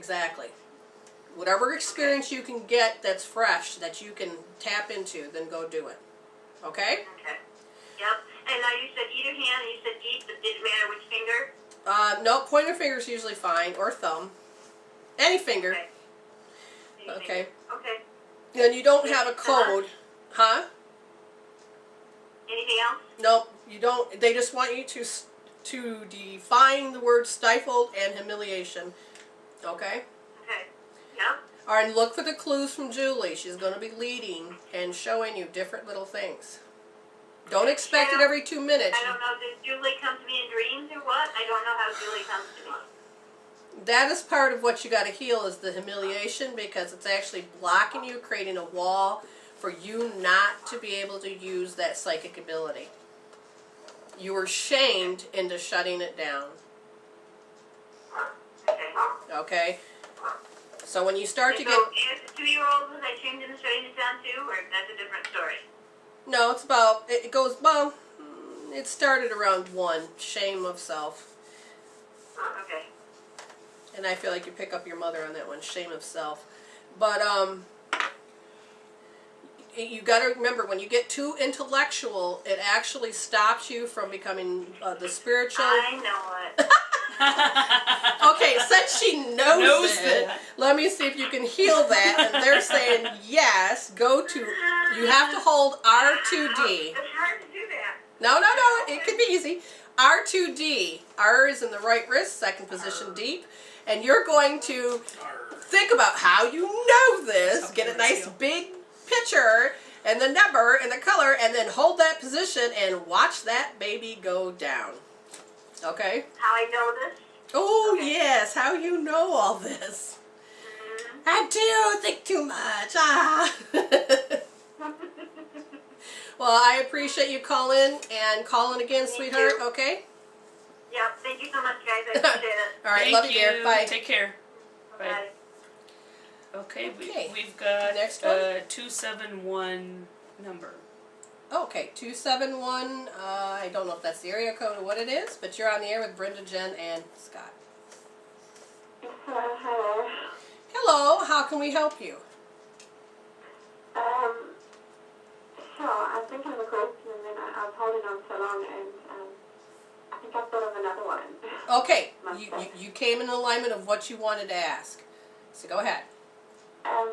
exactly. Whatever experience you can get that's fresh, that you can tap into, then go do it. Okay? Okay. Yep. And now you said either hand, and you said deep, but didn't matter which finger? No, pointer finger is usually fine, or thumb. Any finger. Okay. Any Okay. finger. Okay. And you don't have a code. Huh? Anything else? Nope, you don't. They just want you to define the word stifled and humiliation. Okay? Okay. Yep. All right, and look for the clues from Julie. She's going to be leading and showing you different little things. Don't expect it every 2 minutes. I don't know. Does Julie come to me in dreams or what? I don't know how Julie comes to me. That is part of what you got to heal, is the humiliation, because it's actually blocking you, creating a wall for you not to be able to use that psychic ability. You were shamed into shutting it down. Okay. Okay? So when you start to So get... as a 2-year-old, was I shamed into shutting it down too, or that's a different story? No, it's about... It goes... Well, it started around 1. Shame of self. Okay. And I feel like you pick up your mother on that one. Shame of self. But, you got to remember, when you get too intellectual, it actually stops you from becoming the spiritual... I know it. Okay, since she knows it, let me see if you can heal that. And they're saying, yes, go to... You have to hold R2D. It's hard to do that. No, it could be easy. R2D. R is in the right wrist, second position deep. And you're going to think about how you know this. Get a nice big picture and the number and the color, and then hold that position and watch that baby go down. Okay? How I know this? Oh, Okay. yes, how you know all this. Mm-hmm. I do think too much. Well, I appreciate you calling and calling again, sweetheart. you. Okay? Yeah, thank you so much, guys. I appreciate it. All right, Thank love you, dear. Bye. Take care. Bye. Okay, Okay. we've got Next one. 271 number. Okay, 271. I don't know if that's the area code or what it is, but you're on the air with Brenda, Jen, and Scott. Hello. Hello, how can we help you? So I think I have a question, and then I was holding on so long, and I think I thought of another one. Okay, you came in alignment of what you wanted to ask. So go ahead. I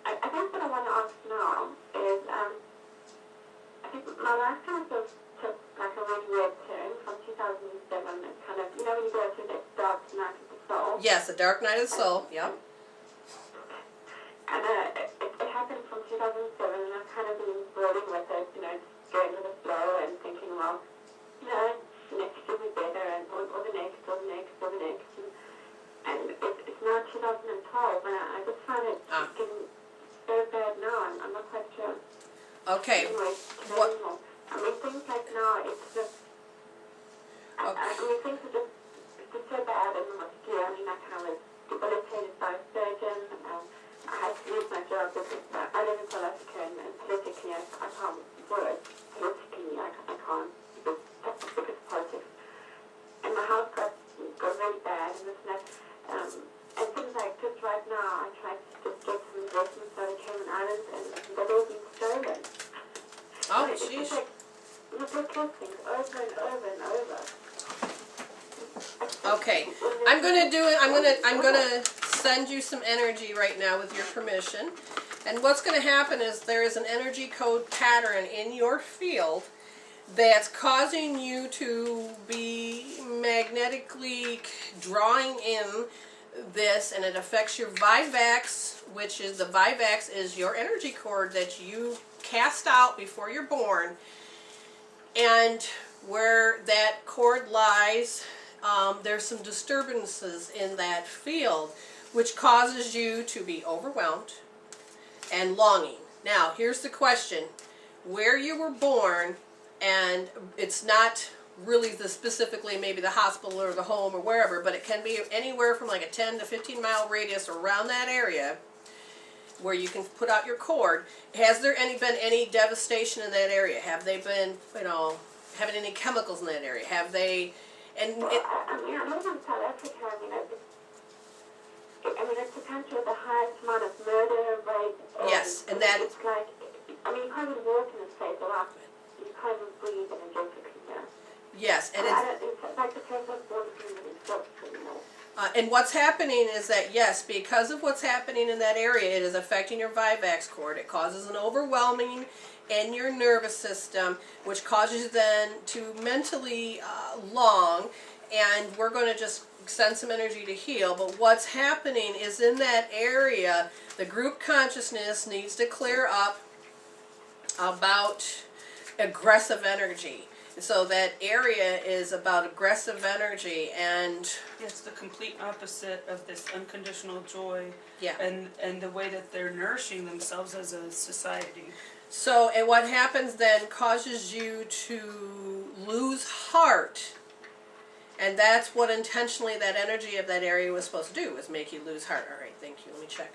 guess what I want to ask now is, I think my life kind of took like a really weird turn from 2007. It's kind of, you know, when you go through that dark night of the soul. Yes, the dark night of the soul. Yep. And it happened from 2007, and I've kind of been rolling with it, you know, just going with the flow and thinking, well, you know, next will be better, and or the next, or the next, or the next. And it's now 2012, and I just find it getting so bad now. I'm not quite sure. Okay. Anyway, What? I mean, things like now, it's just, I mean, things are just so bad, and what to do. I mean, I kind of was debilitated by a surgeon. I had to lose my job because I live in South Africa, and politically I can't work. Politically, I can't, because of politics. And my house got really bad, and this and that. And things like just right now, I tried to just get some investments out of Cayman Islands, and they've all been stolen. Oh, It's jeez. just like ridiculous things over and over and over. Okay, I'm gonna do it. I'm gonna send you some energy right now with your permission. And what's gonna happen is there is an energy code pattern in your field that's causing you to be magnetically drawing in this, and it affects your Vivax, which is the Vivax is your energy cord that you cast out before you're born. And where that cord lies, there's some disturbances in that field, which causes you to be overwhelmed and longing. Now, here's the question. Where you were born, and it's not really specifically maybe the hospital or the home or wherever, but it can be anywhere from like a 10 to 15 mile radius around that area where you can put out your cord. Has there been any devastation in that area? Have they been, you know, having any chemicals in that area? Have they... And I mean, I live in South Africa. I mean, I mean, it's the country with the highest amount of murder rate. Yes, and that it's like, I mean, you can't even walk in this place without, you can't even breathe energetically here. yes, and It's like the place of border community, so criminal. and what's happening is that, yes, because of what's happening in that area, it is affecting your Vivax cord. It causes an overwhelming in your nervous system, which causes you then to mentally long, and we're going to just send some energy to heal. But what's happening is in that area, the group consciousness needs to clear up about aggressive energy. So that area is about aggressive energy, and It's the complete opposite of this unconditional joy yeah. and the way that they're nourishing themselves as a society. So, and what happens then causes you to lose heart. And that's what intentionally that energy of that area was supposed to do, was make you lose heart. All right, thank you. Let me check.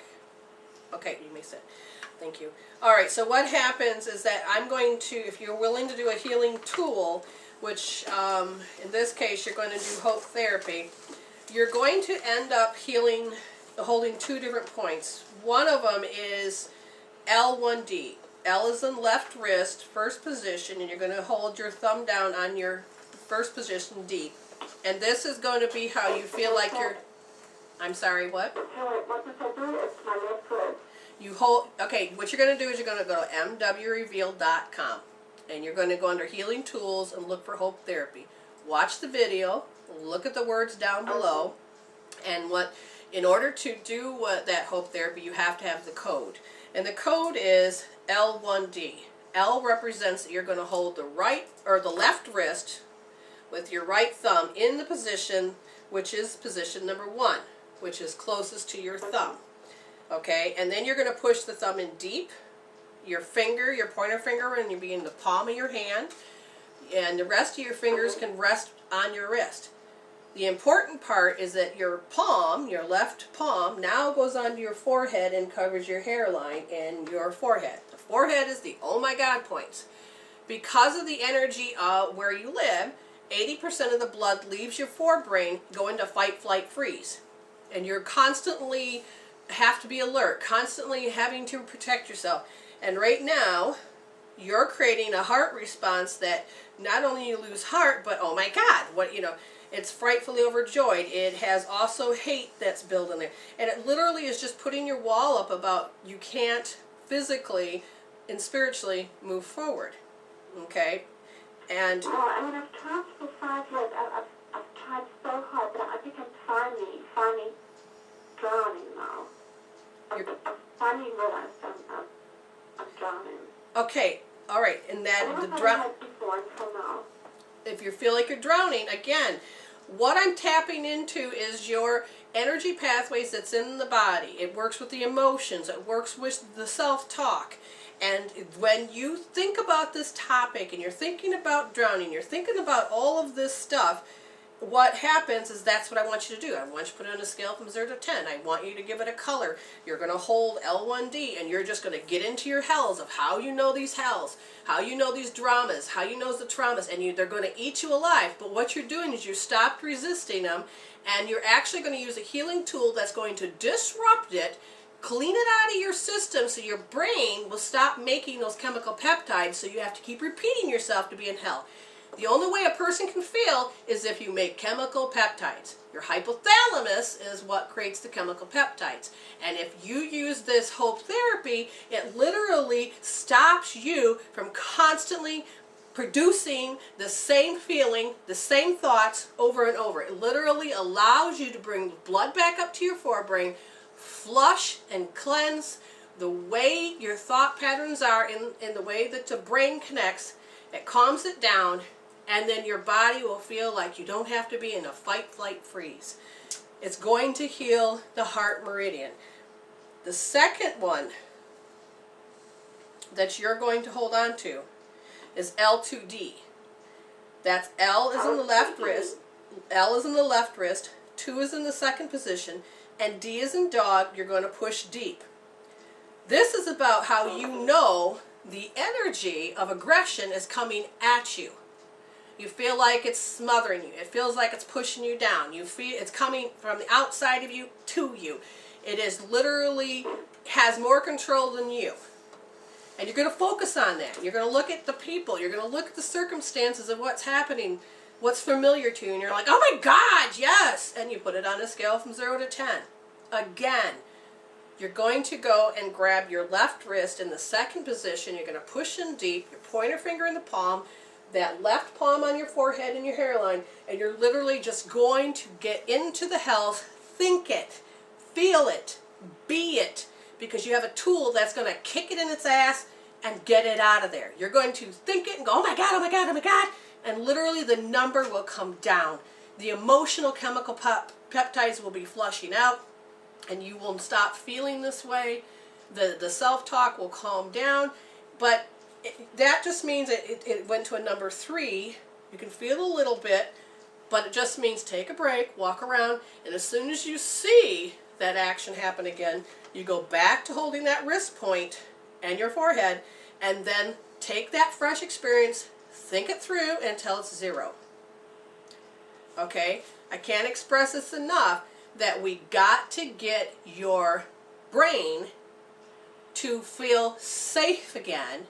Okay, you may sit. Thank you. All right, so what happens is that I'm going to, if you're willing to do a healing tool, which in this case you're going to do hope therapy, you're going to end up healing, holding two different points. One of them is L1D. L is in left wrist, first position, and you're going to hold your thumb down on your first position, D. And this is going to be how you feel like you're, I'm sorry, what? So what does I do? It's my left wrist. You hold, okay, what you're going to do is you're going to go to mwreveal.com, and you're going to go under Healing Tools and look for Hope Therapy. Watch the video, look at the words down below, and in order to do that Hope Therapy, you have to have the code. And the code is L1D. L represents that you're going to hold the right or the left wrist with your right thumb in the position, which is position number 1, which is closest to your thumb. Okay, and then you're going to push the thumb in deep, your finger, your pointer finger, and you be in the palm of your hand, and the rest of your fingers can rest on your wrist. The important part is that your palm, your left palm, now goes onto your forehead and covers your hairline and your forehead. The forehead is the oh my God points. Because of the energy where you live, 80% of the blood leaves your forebrain going to fight, flight, freeze. And you're constantly have to be alert, constantly having to protect yourself. And right now, you're creating a heart response that not only you lose heart, but oh my God, what, you know, it's frightfully overjoyed. It has also hate that's built in there. And it literally is just putting your wall up about you can't physically and spiritually move forward. Okay? And Well, I mean, I've tried for 5 years. I've tried so hard, but I think I'm finally drowning now. I've finally realized I'm drowning. okay, all right, and I that never the thought I drown. had before until now. If you feel like you're drowning, again, what I'm tapping into is your energy pathways that's in the body. It works with the emotions. It works with the self-talk. And when you think about this topic and you're thinking about drowning, you're thinking about all of this stuff, what happens is that's what I want you to do. I want you to put it on a scale from 0 to 10. I want you to give it a color. You're going to hold L1D, and you're just going to get into your hells of how you know these hells, how you know these dramas, how you know the traumas, and they're going to eat you alive. But what you're doing is you stopped resisting them, and you're actually going to use a healing tool that's going to disrupt it, clean it out of your system so your brain will stop making those chemical peptides, so you have to keep repeating yourself to be in hell. The only way a person can feel is if you make chemical peptides. Your hypothalamus is what creates the chemical peptides. And if you use this hope therapy, it literally stops you from constantly producing the same feeling, the same thoughts over and over. It literally allows you to bring the blood back up to your forebrain, flush and cleanse the way your thought patterns are in the way that the brain connects. It calms it down, and then your body will feel like you don't have to be in a fight, flight, freeze. It's going to heal the heart meridian. The second one that you're going to hold on to is L2D. That's L is in the left wrist, L is in the left wrist, 2 is in the second position, and D is in dog. You're going to push deep. This is about how you know the energy of aggression is coming at you. You feel like it's smothering you. It feels like it's pushing you down. You feel it's coming from the outside of you to you. It is literally has more control than you. And you're going to focus on that. You're going to look at the people. You're going to look at the circumstances of what's happening, what's familiar to you. And you're like, oh my God, yes! And you put it on a scale from 0 to 10. Again, you're going to go and grab your left wrist in the second position. You're going to push in deep, your pointer finger in the palm, that left palm on your forehead and your hairline, and you're literally just going to get into the health, think it, feel it, be it, because you have a tool that's going to kick it in its ass and get it out of there. You're going to think it and go, oh my God, oh my God, oh my God, and literally the number will come down. The emotional chemical peptides will be flushing out, and you will stop feeling this way. The self-talk will calm down, but that just means it went to a number 3. You can feel a little bit, but it just means take a break, walk around, and as soon as you see that action happen again, you go back to holding that wrist point and your forehead, and then take that fresh experience, think it through until it's 0. Okay? I can't express this enough that we got to get your brain to feel safe again,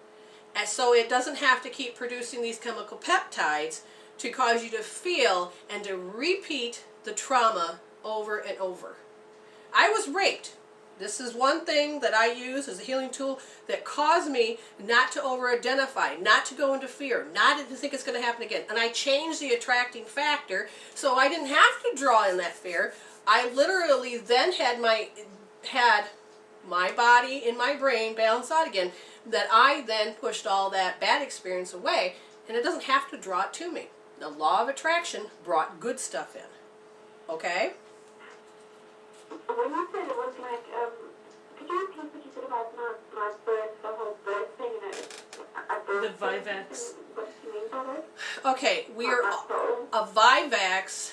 and so it doesn't have to keep producing these chemical peptides to cause you to feel and to repeat the trauma over and over. I was raped. This is one thing that I use as a healing tool that caused me not to over-identify, not to go into fear, not to think it's going to happen again. And I changed the attracting factor so I didn't have to draw in that fear. I literally then had my body and my brain balance out again, that I then pushed all that bad experience away, and it doesn't have to draw it to me. The law of attraction brought good stuff in. Okay? When you said it was like, could you repeat what you said about my birth, the whole birth thing, The Vivax. What do you mean by that? Okay, a Vivax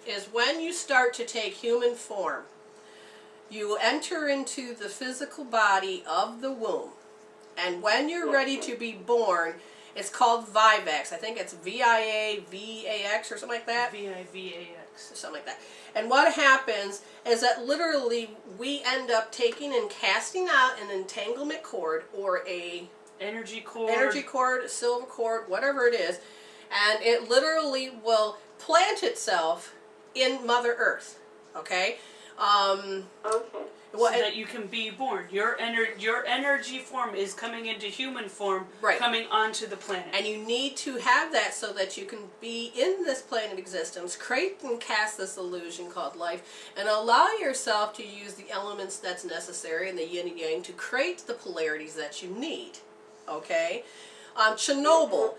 is when you start to take human form. You enter into the physical body of the womb, and when you're ready to be born, it's called Vivax. I think it's VIAVAX or something like that. VIVAX. Something like that. And what happens is that literally we end up taking and casting out an entanglement cord or a energy cord, a silver cord, whatever it is, and it literally will plant itself in Mother Earth. Okay? Okay. So that you can be born. Your energy form is coming into human form, right, coming onto the planet. And you need to have that so that you can be in this plane of existence, create and cast this illusion called life, and allow yourself to use the elements that's necessary in the yin and yang to create the polarities that you need. Okay? Chernobyl.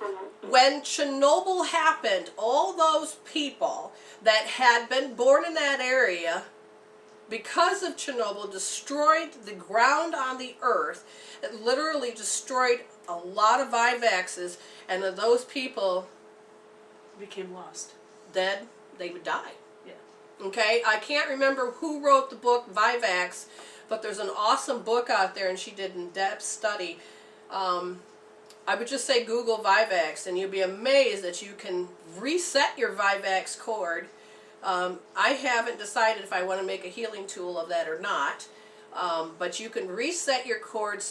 When Chernobyl happened, all those people that had been born in that area, because of Chernobyl, destroyed the ground on the earth. It literally destroyed a lot of Vivaxes, and of those people became lost. Dead, they would die. Yeah. Okay, I can't remember who wrote the book Vivax, but there's an awesome book out there, and she did an in-depth study. I would just say Google Vivax, and you'll be amazed that you can reset your Vivax cord. I haven't decided if I want to make a healing tool of that or not, but you can reset your cord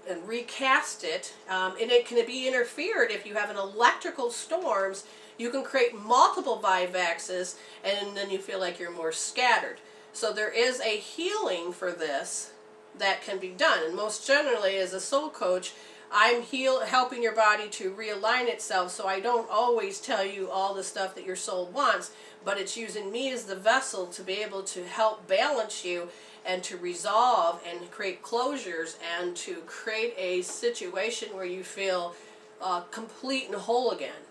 and recast it, and it can be interfered if you have an electrical storms. You can create multiple Vivaxes, and then you feel like you're more scattered. So there is a healing for this that can be done, and most generally as a soul coach, I'm helping your body to realign itself, so I don't always tell you all the stuff that your soul wants, but it's using me as the vessel to be able to help balance you and to resolve and create closures and to create a situation where you feel complete and whole again.